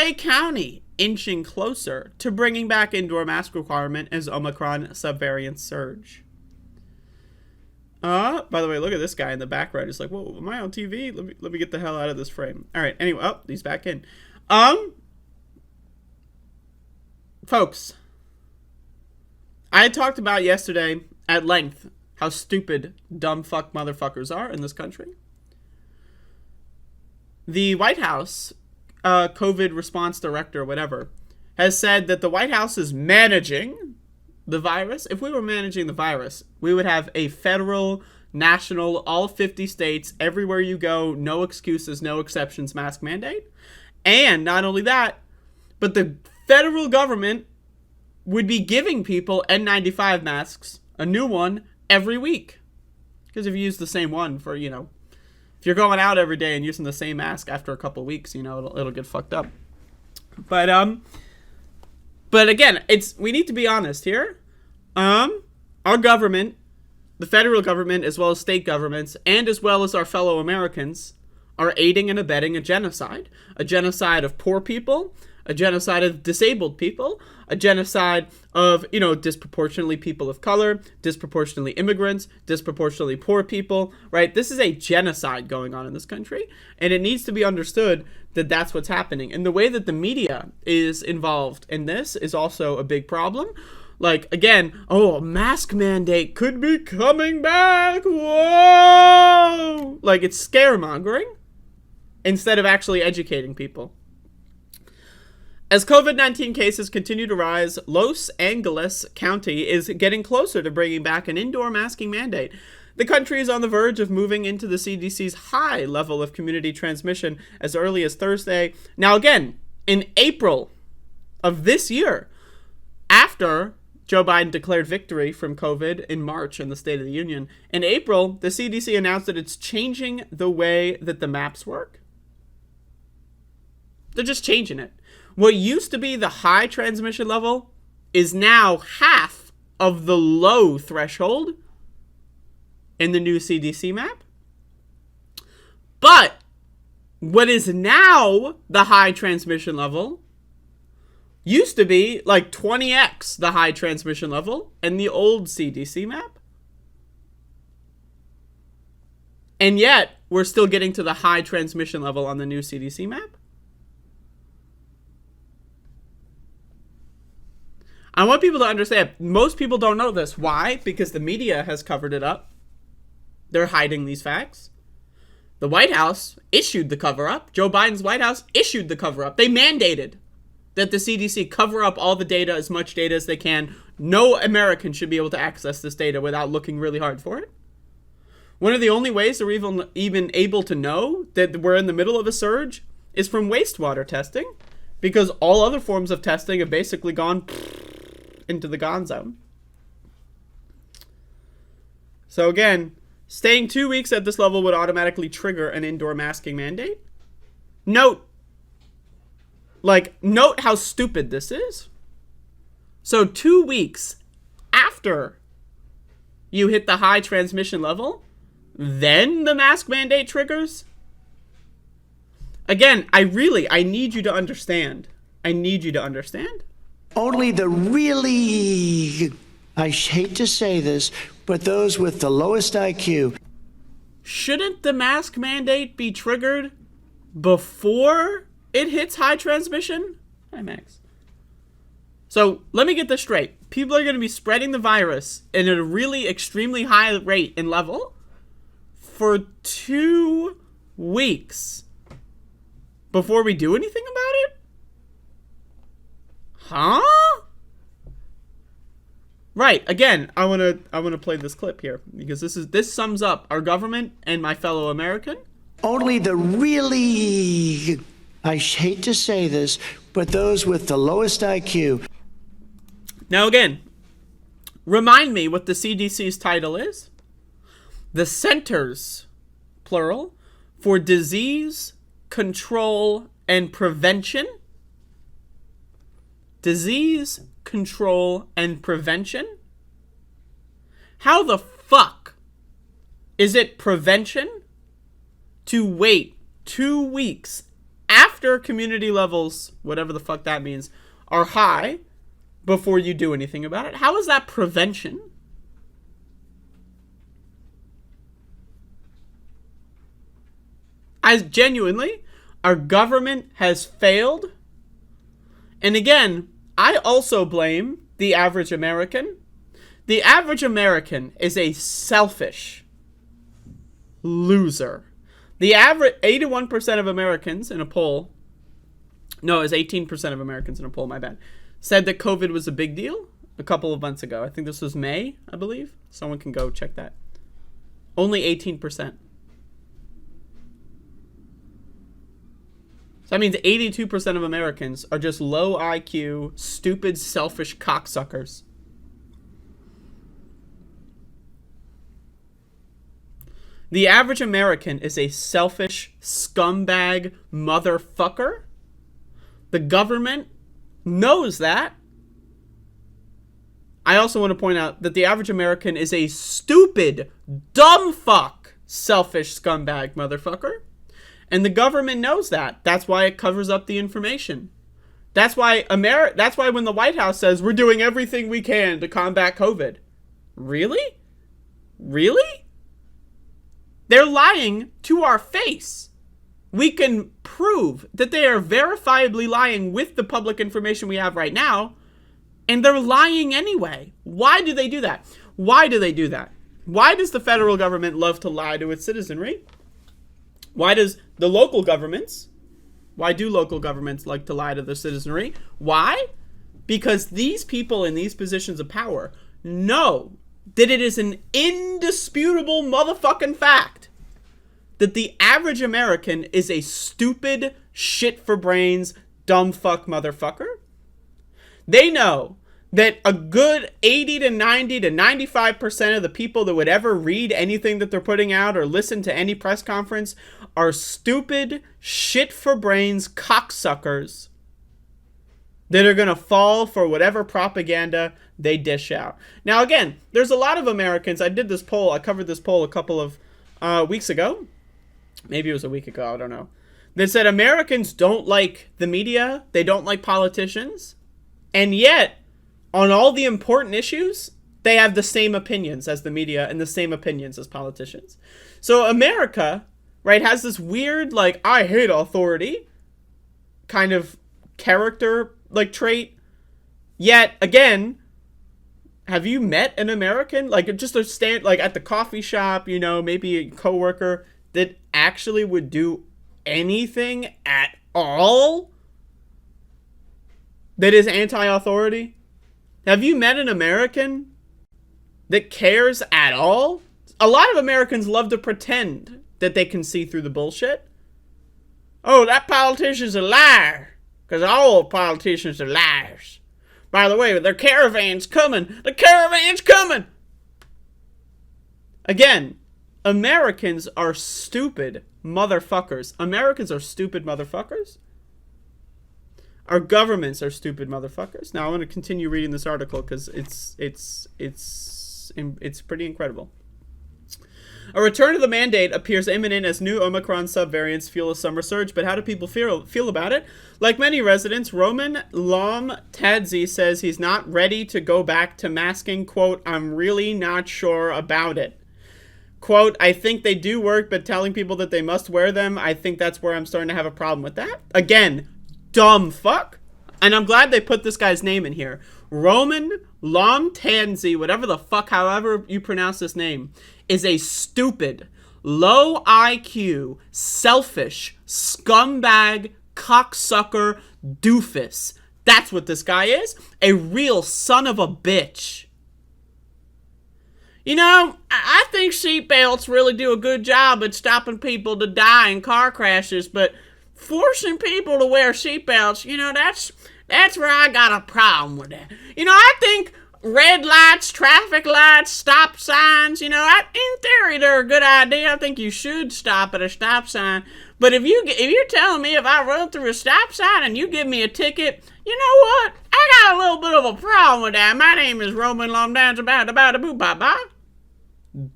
LA County inching closer to bringing back indoor mask requirement as Omicron subvariants surge. By the way, look at this guy in the background. He's like, whoa, am I on TV? Let me get the hell out of this frame. All right, anyway, he's back in. Folks, I had talked about yesterday at length how stupid, dumb fuck motherfuckers are in this country. The White House, COVID response director, whatever, has said that the White House is managing the virus. If we were managing the virus, we would have a federal, national, all 50 states, everywhere you go, no excuses, no exceptions, mask mandate. And not only that, but the federal government would be giving people N95 masks, a new one, every week. Because if you use the same one for, if you're going out every day and using the same mask after a couple weeks, it'll get fucked up. But again, we need to be honest here. Our government, the federal government, as well as state governments, and as well as our fellow Americans, are aiding and abetting a genocide of poor people, a genocide of disabled people, a genocide of, disproportionately people of color, disproportionately immigrants, disproportionately poor people, right? This is a genocide going on in this country, and it needs to be understood that that's what's happening. And the way that the media is involved in this is also a big problem. Like, again, a mask mandate could be coming back. Whoa! Like, it's scaremongering instead of actually educating people. As COVID-19 cases continue to rise, Los Angeles County is getting closer to bringing back an indoor masking mandate. The country is on the verge of moving into the CDC's high level of community transmission as early as Thursday. Now, again, in April of this year, after Joe Biden declared victory from COVID in March in the State of the Union, in April, the CDC announced that it's changing the way that the maps work. They're just changing it. What used to be the high transmission level is now half of the low threshold in the new CDC map. But what is now the high transmission level used to be like 20x the high transmission level in the old CDC map. And yet, we're still getting to the high transmission level on the new CDC map. I want people to understand, most people don't know this. Why? Because the media has covered it up. They're hiding these facts. The White House issued the cover-up. Joe Biden's White House issued the cover-up. They mandated that the CDC cover up all the data, as much data as they can. No American should be able to access this data without looking really hard for it. One of the only ways they're even able to know that we're in the middle of a surge is from wastewater testing, because all other forms of testing have basically gone into the gone zone. So again, staying 2 weeks at this level would automatically trigger an indoor masking mandate. Note how stupid this is. So 2 weeks after you hit the high transmission level, then the mask mandate triggers. Again, I need you to understand. Only the really, I hate to say this, but those with the lowest IQ. Shouldn't the mask mandate be triggered before it hits high transmission? Hi, Max. So let me get this straight. People are going to be spreading the virus at a really extremely high rate and level for 2 weeks before we do anything about it? Huh? Right. Again, I want to play this clip here because this sums up our government and my fellow American. Only the really, I hate to say this, but those with the lowest IQ. Now again, remind me what the CDC's title is. The Centers, plural, for Disease Control and Prevention. Disease Control and Prevention? How the fuck is it prevention to wait 2 weeks after community levels, whatever the fuck that means, are high before you do anything about it? How is that prevention? Our government has failed. And again, I also blame the average American. The average American is a selfish loser. The average 81% of Americans in a poll, no, it was 18% of Americans in a poll, my bad, said that COVID was a big deal a couple of months ago. I think this was May, I believe. Someone can go check that. Only 18%. So that means 82% of Americans are just low IQ, stupid, selfish cocksuckers. The average American is a selfish scumbag motherfucker. The government knows that. I also want to point out that the average American is a stupid, dumb fuck, selfish scumbag motherfucker. And the government knows that. That's why it covers up the information. That's why when the White House says we're doing everything we can to combat COVID. Really? Really? They're lying to our face. We can prove that they are verifiably lying with the public information we have right now, and they're lying anyway. Why do they do that? Why do they do that? Why does the federal government love to lie to its citizenry? Why do local governments like to lie to their citizenry? Why? Because these people in these positions of power know that it is an indisputable motherfucking fact that the average American is a stupid, shit for brains, dumb fuck motherfucker. They know that a good 80 to 90 to 95% of the people that would ever read anything that they're putting out or listen to any press conference are stupid, shit for brains cocksuckers that are going to fall for whatever propaganda they dish out. Now, again, there's a lot of Americans. I covered this poll a couple of weeks ago. Maybe it was a week ago. I don't know. That said Americans don't like the media. They don't like politicians. And yet, on all the important issues, they have the same opinions as the media and the same opinions as politicians. So America, right, has this weird, like, I hate authority kind of character, like, trait. Yet, again, have you met an American, like, just like, at the coffee shop, you know, maybe a coworker that actually would do anything at all that is anti-authority? Have you met an American that cares at all? A lot of Americans love to pretend that they can see through the bullshit. Oh, that politician's a liar, because all politicians are liars. By the way, their caravan's coming. The caravan's coming. Again, Americans are stupid motherfuckers. Americans are stupid motherfuckers. Our governments are stupid motherfuckers. Now, I want to continue reading this article because it's pretty incredible. A return to the mandate appears imminent as new Omicron subvariants fuel a summer surge, but how do people feel about it? Like many residents, Roman Lom Tadzi says he's not ready to go back to masking. Quote, I'm really not sure about it. Quote, I think they do work, but telling people that they must wear them, I think that's where I'm starting to have a problem with that. Again, dumb fuck. And I'm glad they put this guy's name in here. Roman Lomtanzi, whatever the fuck, however you pronounce this name, is a stupid, low IQ, selfish, scumbag, cocksucker, doofus. That's what this guy is. A real son of a bitch. You know, I think seatbelts really do a good job at stopping people to die in car crashes, but forcing people to wear seatbelts, you know, that's where I got a problem with that. You know, I think red lights, traffic lights, stop signs, you know, in theory, they're a good idea. I think you should stop at a stop sign. But if you're telling me if I run through a stop sign and you give me a ticket, you know what? I got a little bit of a problem with that. My name is Roman Lomdans about a boo bye.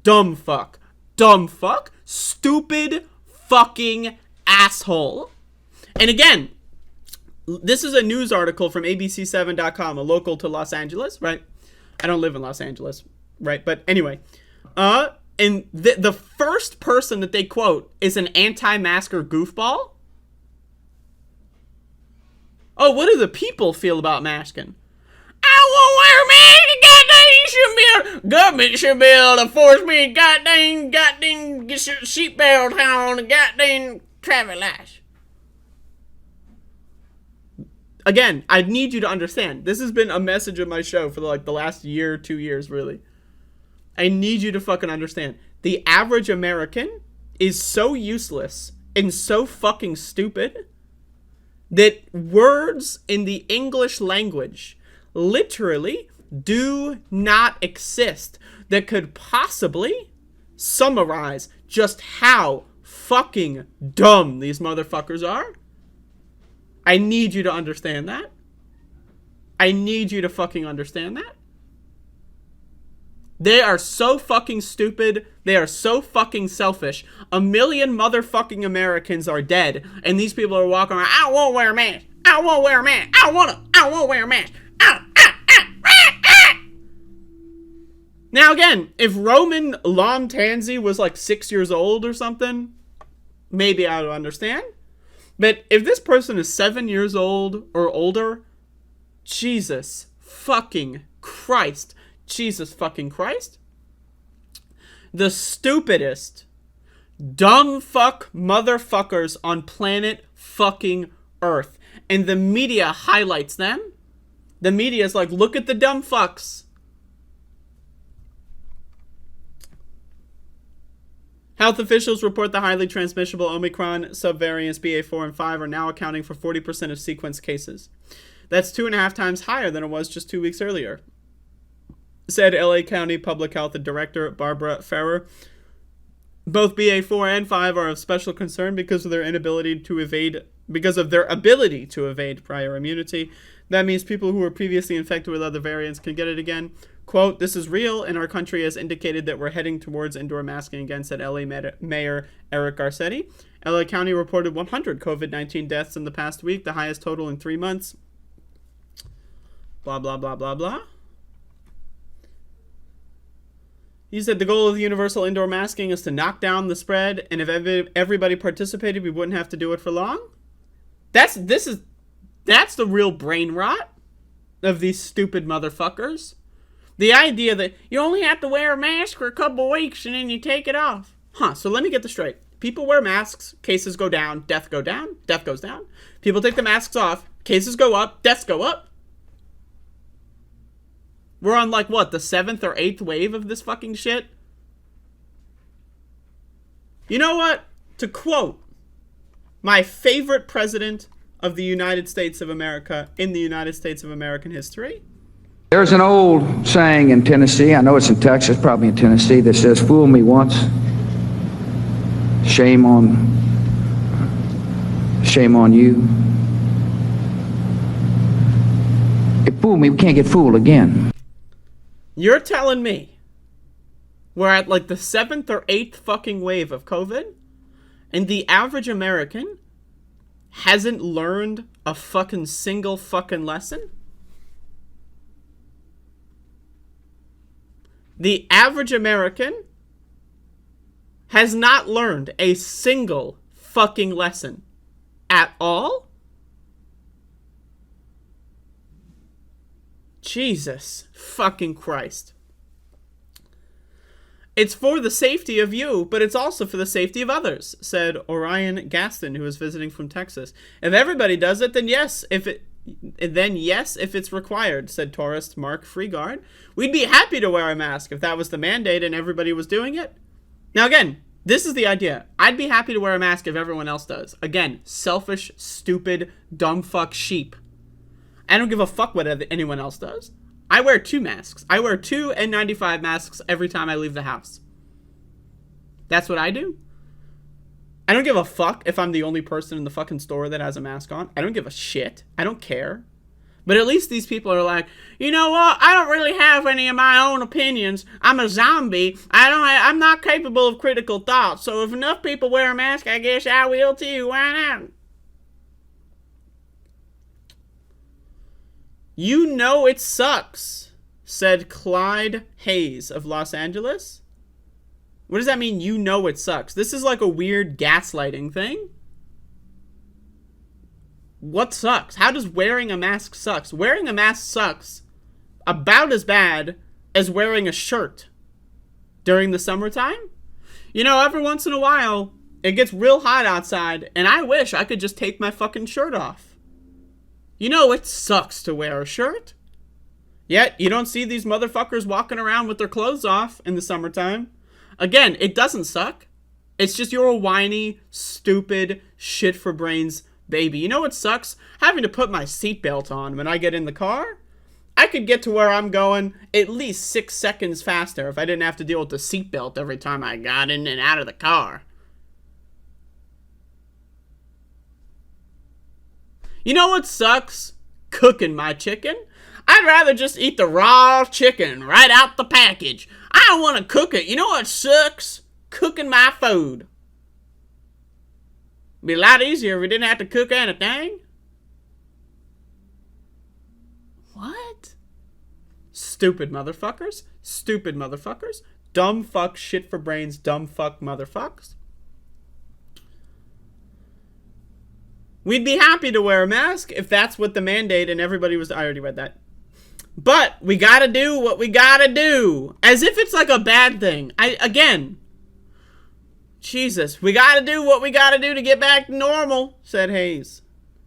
Dumb fuck. Dumb fuck. Stupid fucking asshole. And again, this is a news article from ABC7.com, a local to Los Angeles, right? I don't live in Los Angeles, right? But anyway, and the first person that they quote is an anti-masker goofball. Oh, what do the people feel about masking? I won't wear a mask. Goddamn, government should be able to force me goddamn seatbelt on the goddamn traffic lights. Again, I need you to understand. This has been a message of my show for like the last year, 2 years, really. I need you to fucking understand. The average American is so useless and so fucking stupid that words in the English language literally do not exist that could possibly summarize just how fucking dumb these motherfuckers are. I need you to understand that. I need you to fucking understand that. They are so fucking stupid. They are so fucking selfish. 1 million motherfucking Americans are dead, and these people are walking around, I won't wear a mask. I won't wear a mask. I won't wear a mask. Now again, if Roman Lontanzi was like 6 years old or something, maybe I would understand. But if this person is 7 years old or older, Jesus fucking Christ. Jesus fucking Christ. The stupidest, dumb fuck motherfuckers on planet fucking Earth. And the media highlights them. The media is like, look at the dumb fucks. Health officials report the highly transmissible Omicron subvariants BA4 and 5 are now accounting for 40% of sequenced cases. That's 2.5 times higher than it was just 2 weeks earlier, said LA County Public Health Director Barbara Ferrer. Both BA4 and 5 are of special concern because of their ability to evade prior immunity. That means people who were previously infected with other variants can get it again. Quote, this is real, and our country has indicated that we're heading towards indoor masking again, said LA Mayor Eric Garcetti. LA County reported 100 COVID-19 deaths in the past week, the highest total in 3 months. Blah, blah, blah, blah, blah. He said the goal of the universal indoor masking is to knock down the spread, and if everybody participated, we wouldn't have to do it for long. That's the real brain rot of these stupid motherfuckers. The idea that you only have to wear a mask for a couple of weeks and then you take it off. So let me get this straight. People wear masks, cases go down, death goes down. People take the masks off, cases go up, deaths go up. We're on like what, the 7th or 8th wave of this fucking shit? You know what? To quote my favorite president of the United States of America in the United States of American history. There's an old saying in Tennessee, I know it's in Texas, probably in Tennessee, that says, fool me once, shame on you. If fool me, we can't get fooled again. You're telling me we're at like the 7th or 8th fucking wave of COVID, and the average American hasn't learned a fucking single fucking lesson? The average American has not learned a single fucking lesson at all? Jesus fucking Christ. It's for the safety of you, but it's also for the safety of others, said Orion Gaston, who was visiting from Texas. If everybody does it, then yes, if it's required, said tourist Mark Freegard. We'd be happy to wear a mask if that was the mandate and everybody was doing it. Now again, this is the idea. I'd be happy to wear a mask if everyone else does. Again, selfish, stupid, dumb fuck sheep. I don't give a fuck what anyone else does. I wear 2 masks. I wear 2 N95 masks every time I leave the house. That's what I do. I don't give a fuck if I'm the only person in the fucking store that has a mask on. I don't give a shit. I don't care. But at least these people are like, you know what? I don't really have any of my own opinions. I'm a zombie. I'm not capable of critical thought. So if enough people wear a mask, I guess I will too. Why not? You know it sucks, said Clyde Hayes of Los Angeles. What does that mean, you know it sucks? This is like a weird gaslighting thing. What sucks? How does wearing a mask sucks? Wearing a mask sucks about as bad as wearing a shirt during the summertime. You know, every once in a while, it gets real hot outside, and I wish I could just take my fucking shirt off. You know, it sucks to wear a shirt. Yet, you don't see these motherfuckers walking around with their clothes off in the summertime. Again, it doesn't suck. It's just you're a whiny, stupid, shit for brains baby. You know what sucks? Having to put my seatbelt on when I get in the car. I could get to where I'm going at least 6 seconds faster if I didn't have to deal with the seatbelt every time I got in and out of the car. You know what sucks? Cooking my chicken. I'd rather just eat the raw chicken right out the package. I don't want to cook it. You know what sucks? Cooking my food. Be a lot easier if we didn't have to cook anything. What? Stupid motherfuckers. Stupid motherfuckers. Dumb fuck, shit for brains, dumb fuck motherfuckers. We'd be happy to wear a mask if that's what the mandate and everybody was... I already read that. But we gotta do what we gotta do. As if it's like a bad thing. Again, Jesus, we gotta do what we gotta do to get back to normal, said Hayes.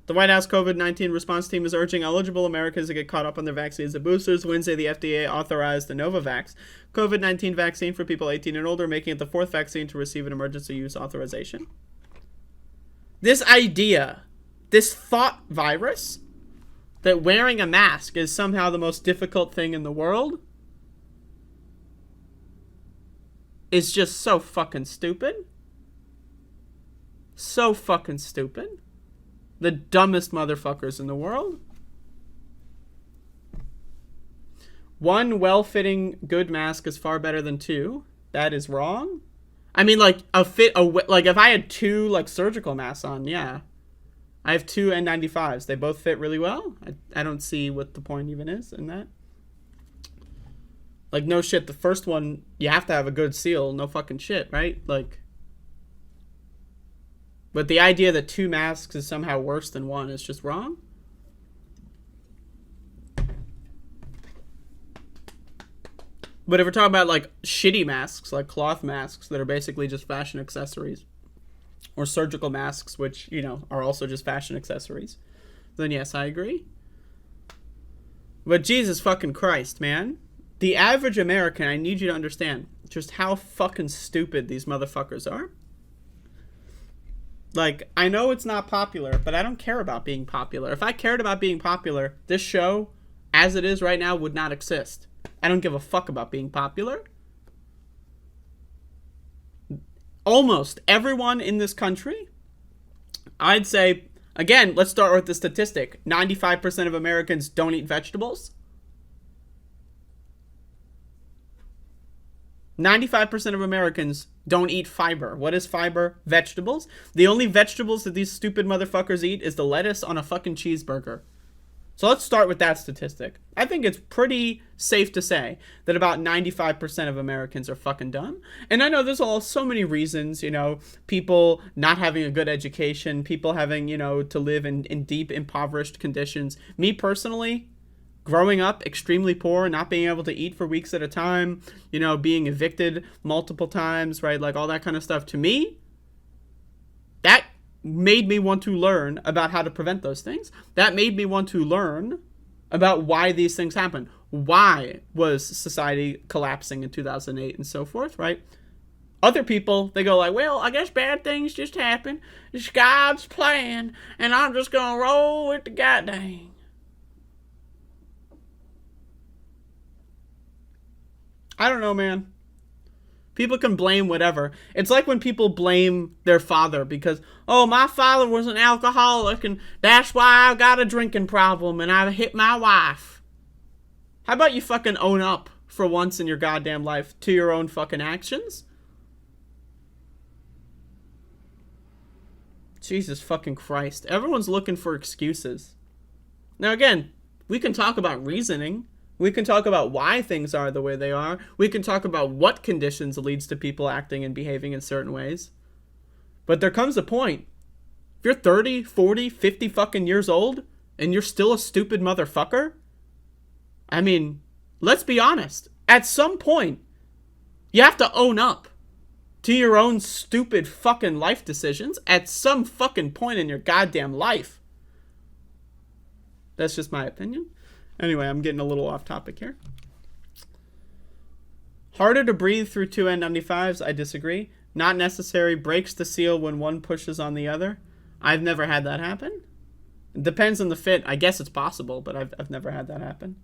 The White House COVID-19 response team is urging eligible Americans to get caught up on their vaccines and boosters. Wednesday, the FDA authorized the Novavax COVID-19 vaccine for people 18 and older, making it the 4th vaccine to receive an emergency use authorization. This idea, this thought virus, that wearing a mask is somehow the most difficult thing in the world is just so fucking stupid. So fucking stupid. The dumbest motherfuckers in the world. One well-fitting good mask is far better than 2. That is wrong. I mean, like, like if I had 2 like surgical masks on, yeah. I have 2 N95s. They both fit really well. I don't see what the point even is in that. Like, no shit. The first one, you have to have a good seal. No fucking shit, right? Like, but the idea that 2 masks is somehow worse than 1 is just wrong. But if we're talking about, like, shitty masks, like cloth masks that are basically just fashion accessories, or surgical masks, which, you know, are also just fashion accessories, then yes, I agree. But Jesus fucking Christ, man. The average American, I need you to understand just how fucking stupid these motherfuckers are. Like, I know it's not popular, but I don't care about being popular. If I cared about being popular, this show, as it is right now, would not exist. I don't give a fuck about being popular. Almost everyone in this country, I'd say, again, let's start with the statistic. 95% of Americans don't eat vegetables. 95% of Americans don't eat fiber. What is fiber? Vegetables. The only vegetables that these stupid motherfuckers eat is the lettuce on a fucking cheeseburger. So let's start with that statistic. I think it's pretty safe to say that about 95% of Americans are fucking dumb. And I know there's so many reasons, you know, people not having a good education, people having, you know, to live in deep impoverished conditions. Me personally, growing up extremely poor, not being able to eat for weeks at a time, you know, being evicted multiple times, right? Like all that kind of stuff. To me, that made me want to learn about how to prevent those things. That made me want to learn about why these things happen. Why was society collapsing in 2008 and so forth, right? Other people, they go like, well, I guess bad things just happen. It's God's plan, and I'm just going to roll with the goddamn. I don't know, man. People can blame whatever. It's like when people blame their father because, oh, my father was an alcoholic and that's why I got a drinking problem and I hit my wife. How about you fucking own up for once in your goddamn life to your own fucking actions? Jesus fucking Christ. Everyone's looking for excuses. Now again, We can talk about reasoning. We can talk about why things are the way they are. We can talk about what conditions leads to people acting and behaving in certain ways. But there comes a point, if you're 30, 40, 50 fucking years old, and you're still a stupid motherfucker, I mean, let's be honest. At some point, you have to own up to your own stupid fucking life decisions at some fucking point in your goddamn life. That's just my opinion. Anyway, I'm getting a little off topic here. Harder to breathe through two N95s, I disagree. Not necessary, breaks the seal when one pushes on the other. I've never had that happen. It depends on the fit. I guess it's possible, but I've never had that happen.